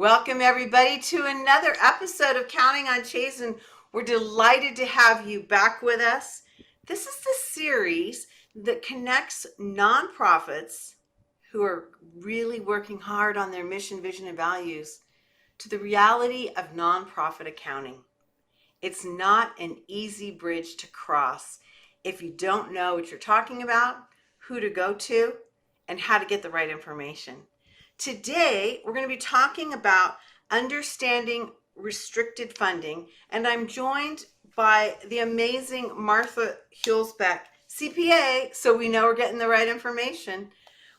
Welcome, everybody, to another episode of Counting on Chazin. We're delighted to have you back with us. This is the series that connects nonprofits who are really working hard on their mission, vision, and values to the reality of nonprofit accounting. It's not an easy bridge to cross if you don't know what you're talking about, who to go to, and how to get the right information. Today, we're going to be talking about understanding restricted funding, and I'm joined by the amazing Martha Huelsbeck, CPA, so we know we're getting the right information.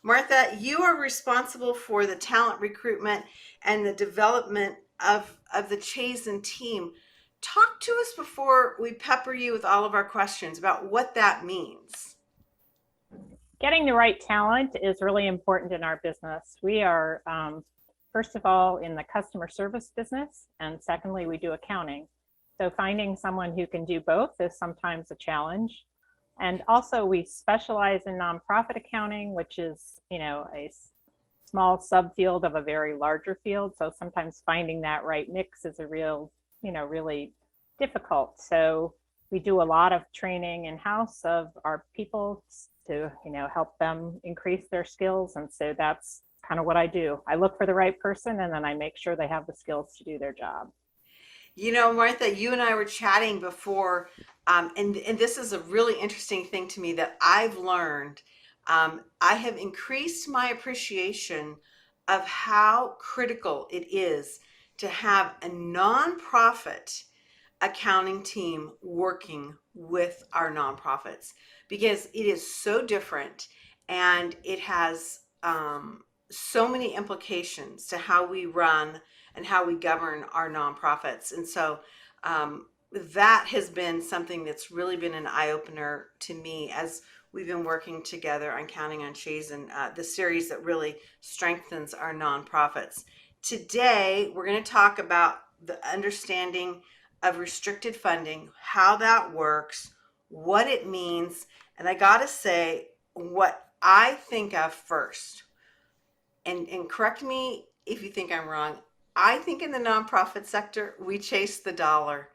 Martha, you are responsible for the talent recruitment and the development of the Chazin team. Talk to us before we pepper you with all of our questions about what that means. Getting the right talent is really important in our business. We are, first of all, in the customer service business, and secondly, we do accounting. So finding someone who can do both is sometimes a challenge. And also, we specialize in nonprofit accounting, which is, a small subfield of a very larger field. So sometimes finding that right mix is a really difficult. So we do a lot of training in-house of our people to help them increase their skills, and so that's kind of what I do. I look for the right person, and then I make sure they have the skills to do their job. Martha, you and I were chatting before, and this is a really interesting thing to me that I've learned. I have increased my appreciation of how critical it is to have a nonprofit accounting team working with our nonprofits, because it is so different and it has so many implications to how we run and how we govern our nonprofits. And so that has been something that's really been an eye-opener to me as we've been working together on Counting on Chazin, the series that really strengthens our nonprofits. Today, we're going to talk about the understanding of restricted funding, how that works, what it means, and I gotta say what I think of first, and correct me if you think I'm wrong. I think in the nonprofit sector, we chase the dollar.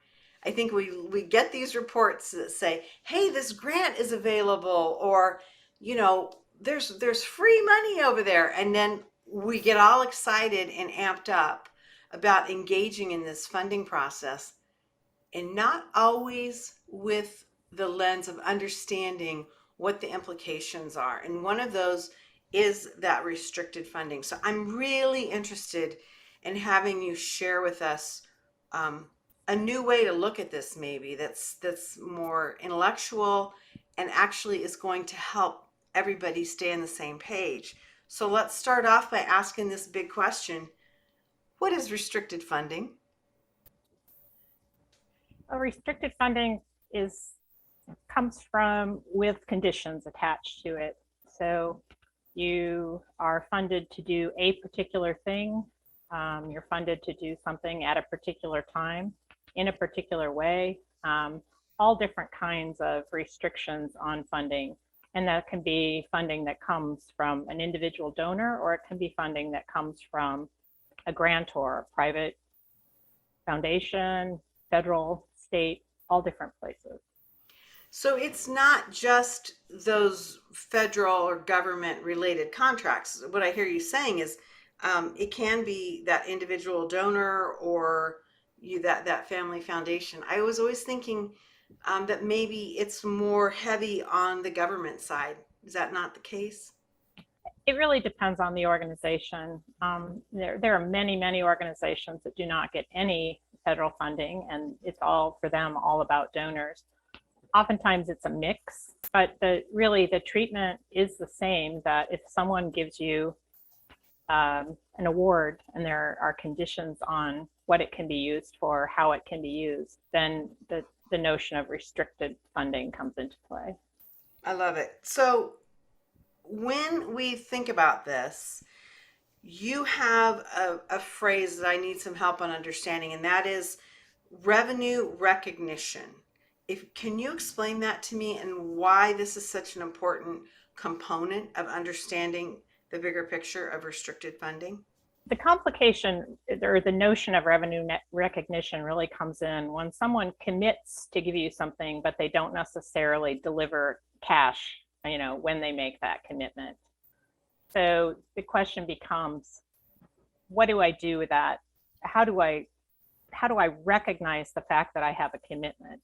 I think we get these reports that say, hey, this grant is available, or there's free money over there, and then we get all excited and amped up about engaging in this funding process, and not always with the lens of understanding what the implications are. And one of those is that restricted funding. So I'm really interested in having you share with us a new way to look at this, maybe that's more intellectual and actually is going to help everybody stay on the same page. So let's start off by asking this big question: what is restricted funding? Restricted funding comes from with conditions attached to it. So you are funded to do a particular thing. You're funded to do something at a particular time, in a particular way. All different kinds of restrictions on funding. And that can be funding that comes from an individual donor, or it can be funding that comes from a grantor, a private foundation, federal, state, all different places. So it's not just those federal or government related contracts. What I hear you saying is it can be that individual donor or that family foundation. I was always thinking that maybe it's more heavy on the government side. Is that not the case? It really depends on the organization. There are many organizations that do not get any federal funding, and it's all for them all about donors. Oftentimes it's a mix, but the treatment is the same. That if someone gives you an award and there are conditions on what it can be used for, how it can be used, then the notion of restricted funding comes into play. I love it. So when we think about this, you have a phrase that I need some help on understanding, and that is revenue recognition. Can you explain that to me and why this is such an important component of understanding the bigger picture of restricted funding? The complication or the notion of revenue recognition really comes in when someone commits to give you something, but they don't necessarily deliver cash, when they make that commitment. So the question becomes, what do I do with that? How do I recognize the fact that I have a commitment?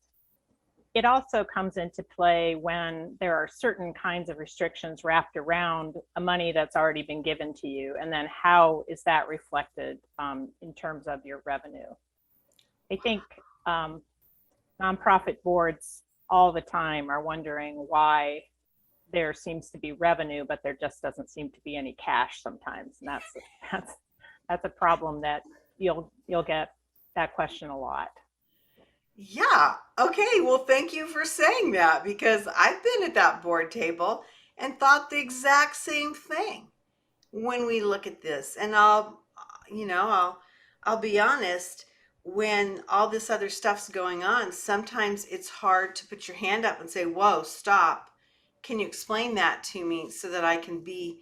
It also comes into play when there are certain kinds of restrictions wrapped around a money that's already been given to you, and then how is that reflected in terms of your revenue? I think nonprofit boards all the time are wondering why there seems to be revenue, but there just doesn't seem to be any cash sometimes, and that's a problem that you'll get that question a lot. Yeah. Okay. Well, thank you for saying that because I've been at that board table and thought the exact same thing when we look at this. And I'll be honest, when all this other stuff's going on, sometimes it's hard to put your hand up and say, "Whoa, stop. Can you explain that to me so that I can be,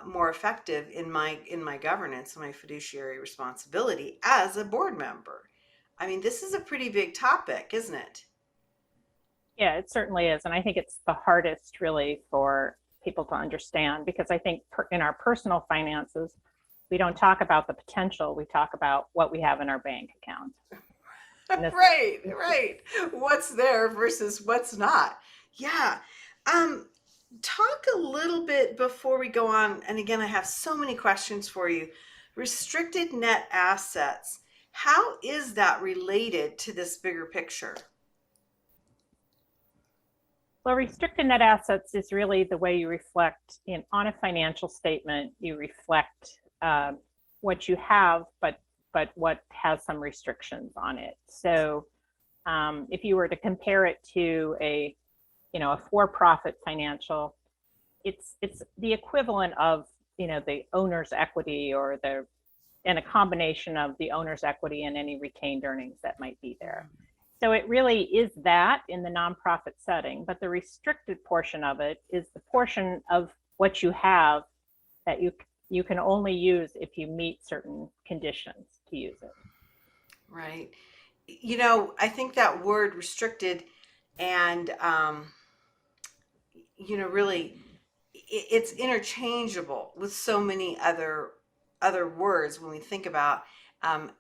more effective in my governance and my fiduciary responsibility as a board member?" I mean, this is a pretty big topic, isn't it? Yeah, it certainly is. And I think it's the hardest really for people to understand because I think in our personal finances, we don't talk about the potential, we talk about what we have in our bank account. And this, Right, right. What's there versus what's not. Yeah. Um, Talk a little bit before we go on. And again, I have so many questions for you. Restricted net assets. How is that related to this bigger picture? well, restricted net assets is really the way you reflect on a financial statement, you reflect what you have, but what has some restrictions on it. So if you were to compare it to a for-profit financial, it's the equivalent of the owner's equity or the and a combination of the owner's equity and any retained earnings that might be there. So it really is that in the nonprofit setting, but the restricted portion of it is the portion of what you have that you can only use if you meet certain conditions to use it. Right. I think that word restricted and, really it's interchangeable with so many other words when we think about um,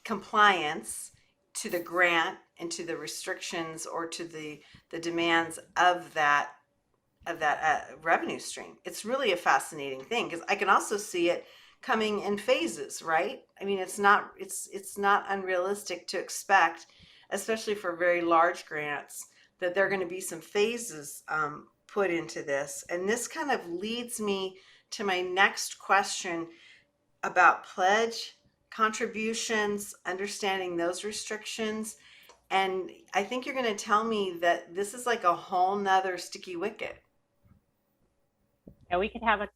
compliance to the grant and to the restrictions or to the demands of that revenue stream. It's really a fascinating thing because I can also see it coming in phases, right? I mean, it's not unrealistic to expect, especially for very large grants, that there are going to be some phases put into this. And this kind of leads me to my next question about pledge contributions, understanding those restrictions. And I think you're going to tell me that this is like a whole nother sticky wicket. Yeah, we could have a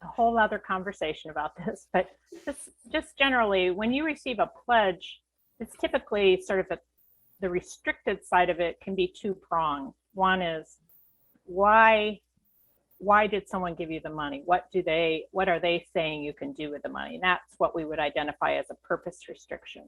whole other conversation about this, but just generally, when you receive a pledge, it's typically sort of the restricted side of it can be two-pronged. One is why did someone give you the money? What are they saying you can do with the money? And that's what we would identify as a purpose restriction.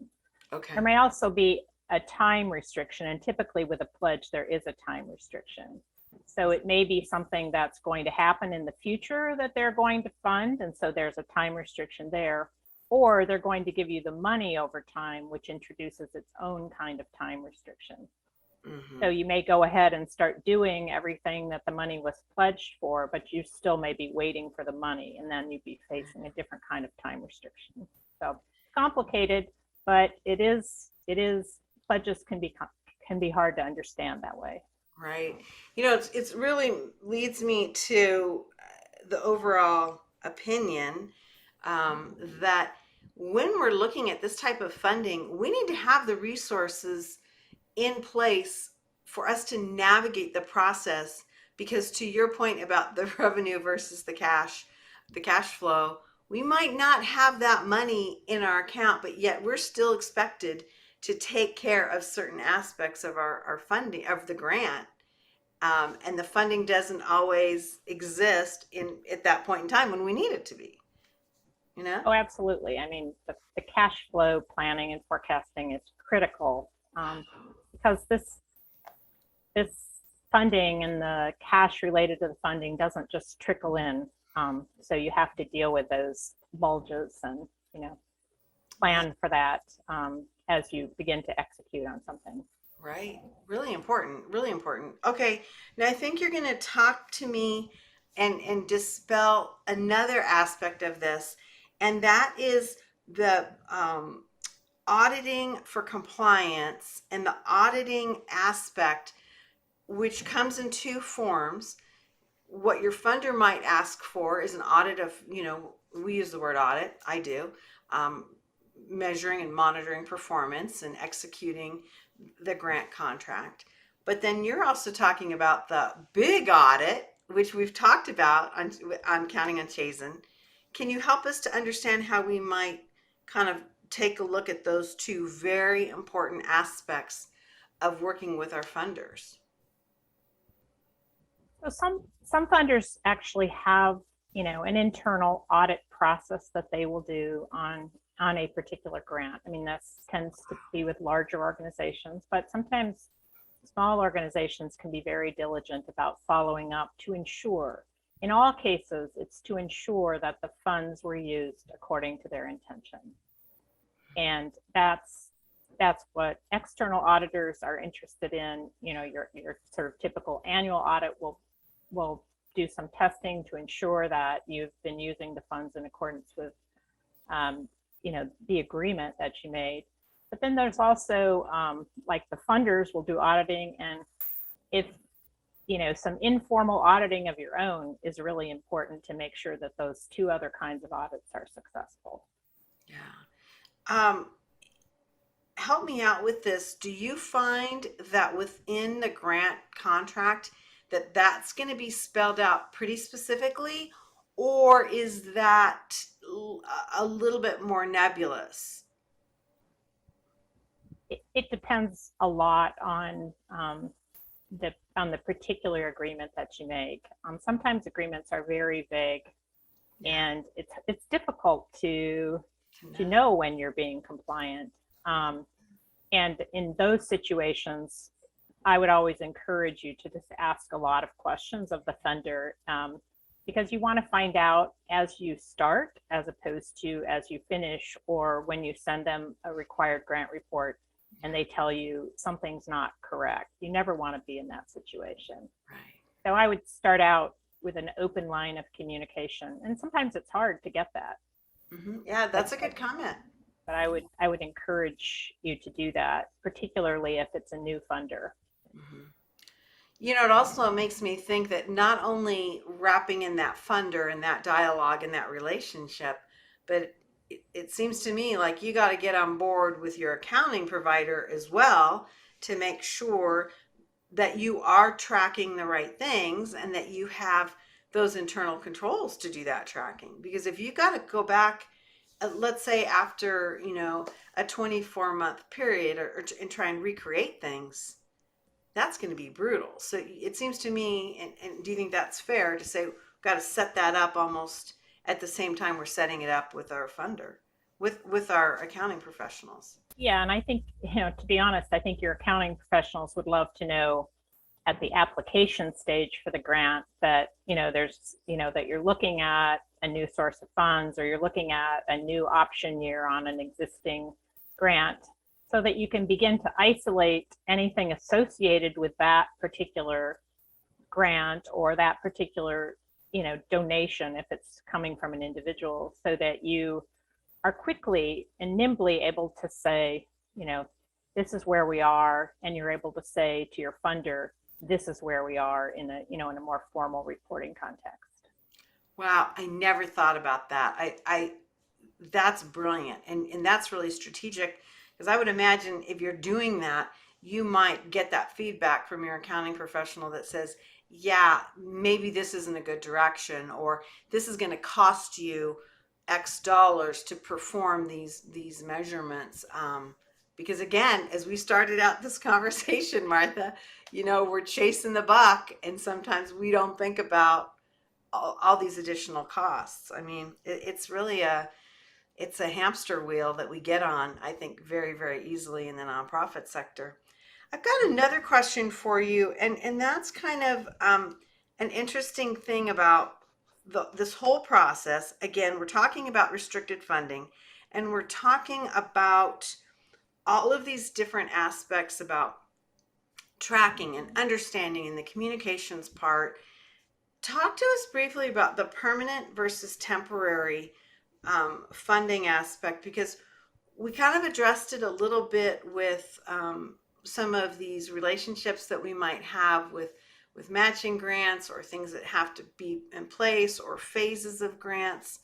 Okay. There may also be a time restriction, and typically with a pledge, there is a time restriction. So it may be something that's going to happen in the future that they're going to fund, and so there's a time restriction there. Or they're going to give you the money over time, which introduces its own kind of time restriction. Mm-hmm. So you may go ahead and start doing everything that the money was pledged for, but you still may be waiting for the money, and then you'd be facing a different kind of time restriction. So complicated, but pledges can be hard to understand that way. Right. It's really leads me to the overall opinion that when we're looking at this type of funding, we need to have the resources in place for us to navigate the process. Because to your point about the revenue versus the cash flow, we might not have that money in our account, but yet we're still expected to take care of certain aspects of our funding of the grant. And the funding doesn't always exist at that point in time when we need it to be. you know? Oh, absolutely. I mean, the cash flow planning and forecasting is critical, because this funding and the cash related to the funding doesn't just trickle in. So you have to deal with those bulges and, you know, Yeah, plan for that, as you begin to execute on something. right. Really important. Really important. Okay. Now I think you're going to talk to me and dispel another aspect of this, and that is the auditing for compliance and the auditing aspect, which comes in two forms. What your funder might ask for is an audit of, we use the word audit, I do, um, measuring and monitoring performance and executing the grant contract. But then you're also talking about the big audit, which we've talked about on Counting on Chazin. Can you help us to understand how we might kind of take a look at those two very important aspects of working with our funders? So some funders actually have, you know, an internal audit process that they will do on a particular grant. I mean, that tends to be with larger organizations, but sometimes small organizations can be very diligent about following up to ensure. In all cases, it's to ensure that the funds were used according to their intention. And that's what external auditors are interested in. You know, your sort of typical annual audit will do some testing to ensure that you've been using the funds in accordance with, you know, the agreement that you made. But then there's also, like, the funders will do auditing, and if, you know, some informal auditing of your own is really important to make sure that those two other kinds of audits are successful. Yeah. Um, Help me out with this. Do you find that within the grant contract that that's going to be spelled out pretty specifically, or is that a little bit more nebulous? It depends a lot on the particular agreement that you make. Sometimes agreements are very vague, Yeah, and it's difficult to to know. know when you're being compliant. And in those situations, I would always encourage you to just ask a lot of questions of the funder, because you want to find out as you start as opposed to as you finish, or when you send them a required grant report and they tell you something's not correct. You never want to be in that situation. Right. So I would start out with an open line of communication. And sometimes it's hard to get that. Yeah, But that's a good comment. but I would encourage you to do that, particularly if it's a new funder. hmm it also makes me think that not only wrapping in that funder and that dialogue and that relationship, but it seems to me like you got to get on board with your accounting provider as well to make sure that you are tracking the right things and that you have those internal controls to do that tracking. Because if you got to go back, let's say after, a 24-month period and try and recreate things, that's going to be brutal. So it seems to me, and do you think that's fair to say we've got to set that up almost at the same time we're setting it up with our funder, with our accounting professionals? Yeah, and I think, you know, to be honest, I think your accounting professionals would love to know at the application stage for the grant that, you know, there's, you know, that you're looking at a new source of funds, or you're looking at a new option year on an existing grant, so that you can begin to isolate anything associated with that particular grant or that particular, you know, donation if it's coming from an individual, so that you are quickly and nimbly able to say, you know, this is where we are, and you're able to say to your funder, this is where we are in a, you know, in a more formal reporting context. Wow, I never thought about that. I That's brilliant, and that's really strategic, because I would imagine if you're doing that, you might get that feedback from your accounting professional that says, yeah, maybe this isn't a good direction, or this is going to cost you X dollars to perform these measurements. Because again, as we started out this conversation, Martha, we're chasing the buck, and sometimes we don't think about all these additional costs. I mean, it's really a it's a hamster wheel that we get on, I think, very, very easily in the nonprofit sector. I've got another question for you, and that's kind of an interesting thing about this whole process. Again, we're talking about restricted funding, and we're talking about all of these different aspects about tracking and understanding and the communications part. Talk to us briefly about the permanent versus temporary funding aspect, because we kind of addressed it a little bit with some of these relationships that we might have with matching grants or things that have to be in place or phases of grants.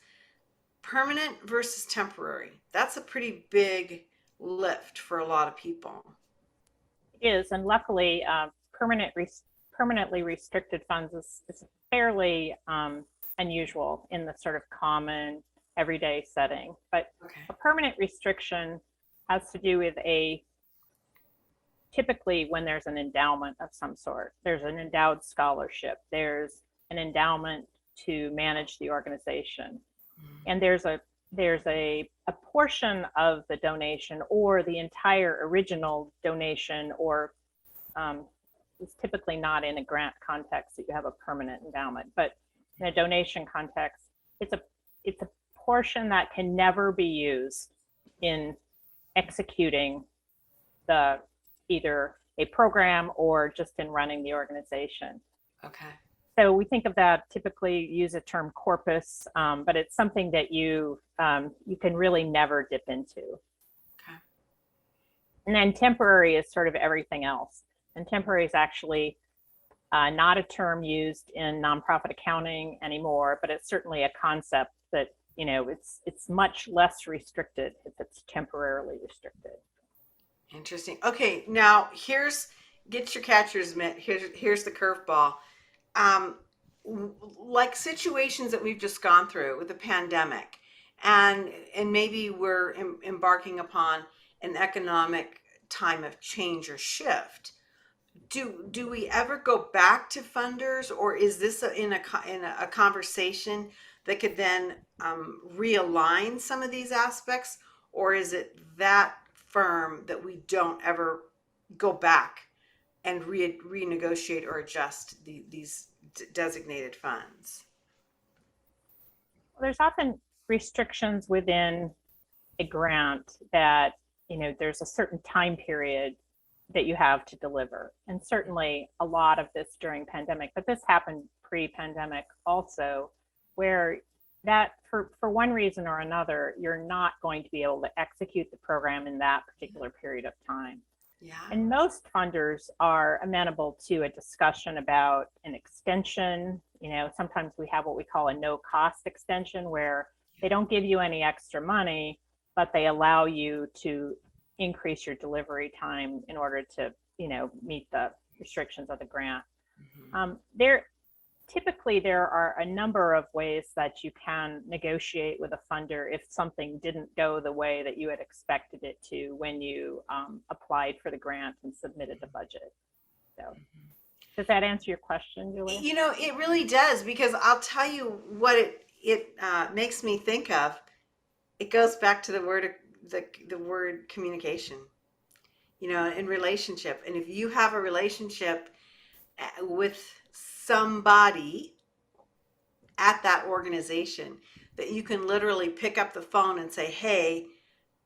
Permanent versus temporary. That's a pretty big lift for a lot of people. It is, and luckily, permanently restricted funds is fairly unusual in the sort of common everyday setting. But Okay. a permanent restriction has to do with typically when there's an endowment of some sort. There's an endowed scholarship. There's an endowment to manage the organization, and there's a portion of the donation or the entire original donation, or it's typically not in a grant context that you have a permanent endowment, but in a donation context, it's a portion that can never be used in executing the either a program or just in running the organization. Okay. So we think of that, typically use a term corpus, but it's something that you can really never dip into. Okay. And then temporary is sort of everything else. And temporary is actually not a term used in nonprofit accounting anymore, but it's certainly a concept that, it's much less restricted if it's temporarily restricted. Interesting. Okay, now get your catcher's mitt. Here's the curveball. Um, like situations that we've just gone through with the pandemic, and maybe we're embarking upon an economic time of change or shift. Do we ever go back to funders, or is this in a conversation that could then realign some of these aspects, or is it that firm that we don't ever go back and renegotiate or adjust these designated funds? Well, there's often restrictions within a grant that, there's a certain time period that you have to deliver. And certainly a lot of this during pandemic, but this happened pre-pandemic also, where that for one reason or another, you're not going to be able to execute the program in that particular period of time. Yeah. And most funders are amenable to a discussion about an extension. Sometimes we have what we call a no cost extension, where they don't give you any extra money, but they allow you to increase your delivery time in order to, meet the restrictions of the grant. Typically, there are a number of ways that you can negotiate with a funder if something didn't go the way that you had expected it to when you applied for the grant and submitted the budget. So, does that answer your question, Julia? It really does, because I'll tell you what it makes me think of. It goes back to the word communication. In relationship, and if you have a relationship with somebody at that organization, that you can literally pick up the phone and say, hey,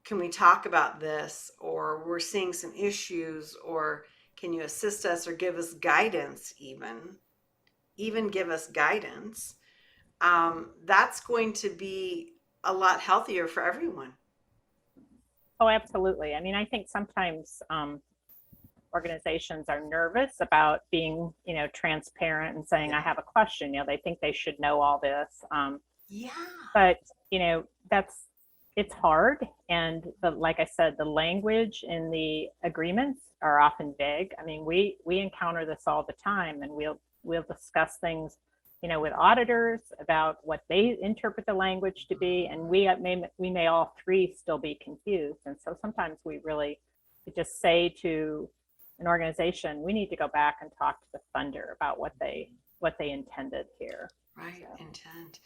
can we talk about this, or we're seeing some issues, or can you assist us or give us guidance, even give us guidance. That's going to be a lot healthier for everyone. Oh, absolutely. I mean, I think sometimes organizations are nervous about being, transparent and saying, I have a question. They think they should know all this. Yeah. But, it's hard. And like I said, the language in the agreements are often vague. I mean, we encounter this all the time, and we'll discuss things, with auditors about what they interpret the language to be, and we may all three still be confused. And so sometimes we just say to an organization, we need to go back and talk to the funder about what they intended here. Right. So. Intent.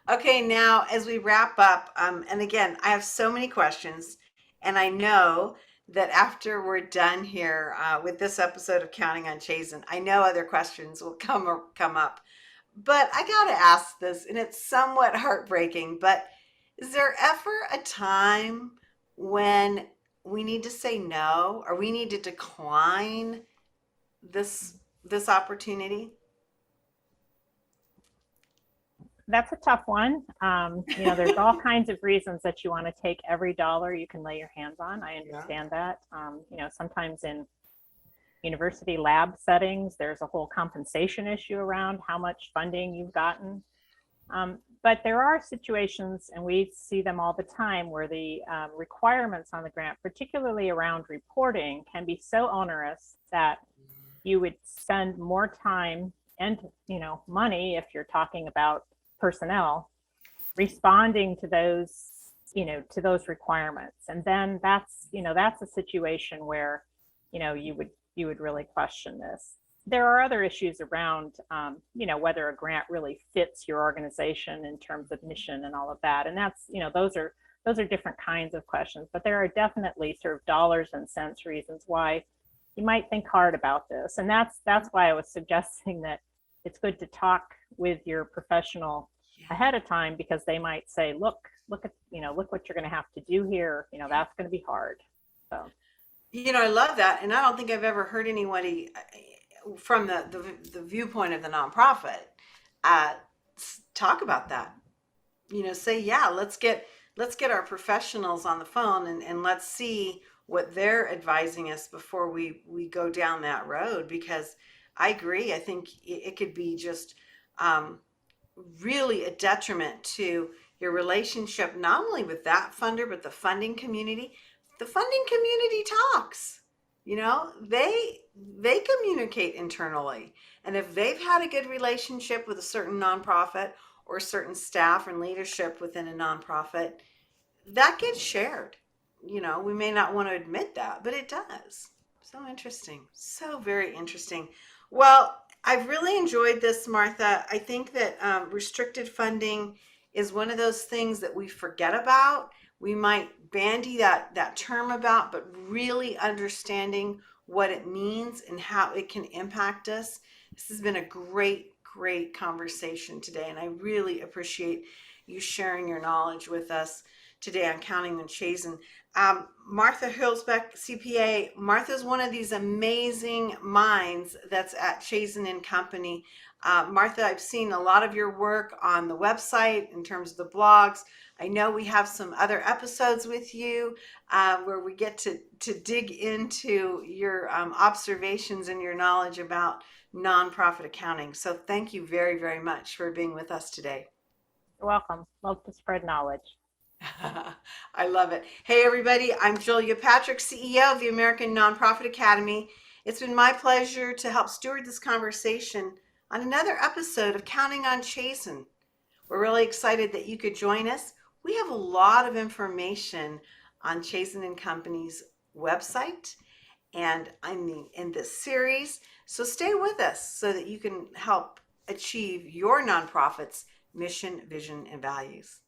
Okay, now as we wrap up, and again, I have so many questions, and I know that after we're done here with this episode of Counting on Chazen, I know other questions will come up. But I gotta ask this, and it's somewhat heartbreaking. But is there ever a time when we need to say no, or we need to decline this opportunity? That's a tough one. There's all kinds of reasons that you want to take every dollar you can lay your hands on. I Yeah. understand that. Sometimes in university lab settings, there's a whole compensation issue around how much funding you've gotten. But there are situations, and we see them all the time, where the requirements on the grant, particularly around reporting, can be so onerous that you would spend more time and money, if you're talking about personnel, responding to those requirements. And then that's a situation where you would really question this. There are other issues around whether a grant really fits your organization in terms of mission and all of that. And that's those are different kinds of questions. But there are definitely sort of dollars and cents reasons why you might think hard about this. And that's why I was suggesting that it's good to talk with your professional ahead of time, because they might say, look what you're going to have to do here. That's going to be hard. So I love that, and I don't think I've ever heard anybody from the viewpoint of the nonprofit uh, talk about that. Say, yeah, let's get our professionals on the phone, and let's see what they're advising us before we go down that road. Because I agree, I think it could be just um, really a detriment to your relationship, not only with that funder, but the funding community. The funding community talks. They communicate internally. And if they've had a good relationship with a certain nonprofit or certain staff and leadership within a nonprofit, that gets shared. We may not want to admit that, but it does. So interesting. So very interesting. Well, I've really enjoyed this, Martha. I think that restricted funding is one of those things that we forget about. We might bandy that term about, but really understanding what it means and how it can impact us. This has been a great conversation today, and I really appreciate you sharing your knowledge with us today on Counting on Chazen. Martha Huelsbeck, CPA. Martha's one of these amazing minds that's at Chazin Company. Martha, I've seen a lot of your work on the website in terms of the blogs. I know we have some other episodes with you where we get to dig into your observations and your knowledge about nonprofit accounting. So thank you very much for being with us today. you're welcome. Love to spread knowledge. I love it. Hey, everybody, I'm Julia Patrick, CEO of the American Nonprofit Academy. It's been my pleasure to help steward this conversation on another episode of Counting on Chazen. We're really excited that you could join us. We have a lot of information on Chazin and Company's website and in this series. So stay with us so that you can help achieve your nonprofit's mission, vision, and values.